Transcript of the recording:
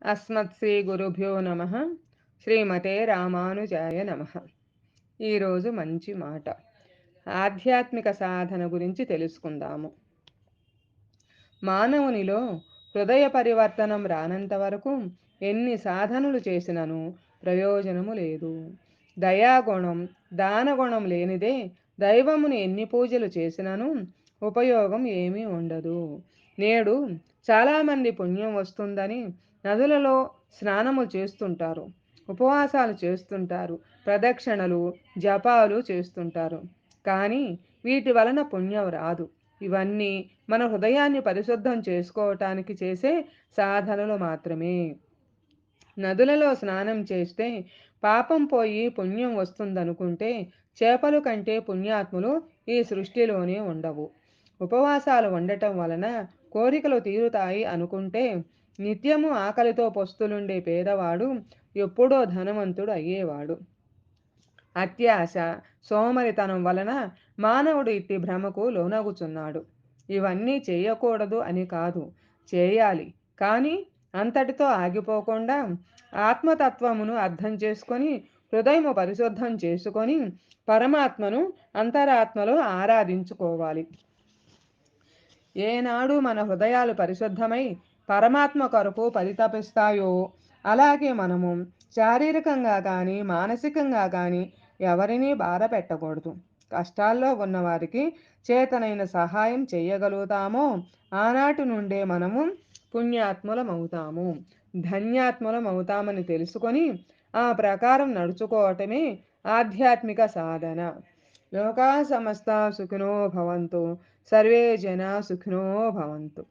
అస్మత్ శ్రీ గురుభ్యో నమ. శ్రీమతే రామానుజాయ నమ. ఈరోజు మంచి మాట, ఆధ్యాత్మిక సాధన గురించి తెలుసుకుందాము. మానవునిలో హృదయ పరివర్తనం రానంత వరకు ఎన్ని సాధనలు చేసినను ప్రయోజనము లేదు. దయాగుణం, దానగుణం లేనిదే దైవముని ఎన్ని పూజలు చేసినను ఉపయోగం ఏమీ ఉండదు. నేడు చాలామంది పుణ్యం వస్తుందని నదులలో స్నానము చేస్తుంటారు, ఉపవాసాలు చేస్తుంటారు, ప్రదక్షిణలు జపాలు చేస్తుంటారు. కానీ వీటి వలన పుణ్యం రాదు. ఇవన్నీ మన హృదయాన్ని పరిశుద్ధం చేసుకోవటానికి చేసే సాధనలు మాత్రమే. నదులలో స్నానం చేస్తే పాపం పోయి పుణ్యం వస్తుందనుకుంటే చేపలు కంటే పుణ్యాత్ములు ఈ సృష్టిలోనే ఉండవు. ఉపవాసాలు ఉండటం వలన కోరికలు తీరుతాయి అనుకుంటే నిత్యము ఆకలితో పొస్తులుండే పేదవాడు ఎప్పుడో ధనవంతుడు అయ్యేవాడు. అత్యాశ, సోమరితనం వలన మానవుడు ఇట్టి భ్రమకు లోనగుచున్నాడు. ఇవన్నీ చేయకూడదు అని కాదు, చేయాలి. కానీ అంతటితో ఆగిపోకుండా ఆత్మతత్వమును అర్థం చేసుకొని హృదయము పరిశుద్ధం చేసుకొని పరమాత్మను అంతరాత్మలో ఆరాధించుకోవాలి. ఏనాడు మన హృదయాలు పరిశుద్ధమై పరమాత్మ కొరకు పరితపిస్తాయో అలాగే మనము శారీరకంగా కానీ మానసికంగా కానీ ఎవరినీ బాధ పెట్టకూడదు. కష్టాల్లో ఉన్నవారికి చేతనైన సహాయం చేయగలుగుతామో ఆనాటి నుండే మనము పుణ్యాత్ములమవుతాము, ధన్యాత్ములమవుతామని తెలుసుకొని ఆ ప్రకారం నడుచుకోవటమే ఆధ్యాత్మిక సాధన. లోకా సమస్త సుఖినో భవంతు, సర్వే జనా సుఖినో భవంతు.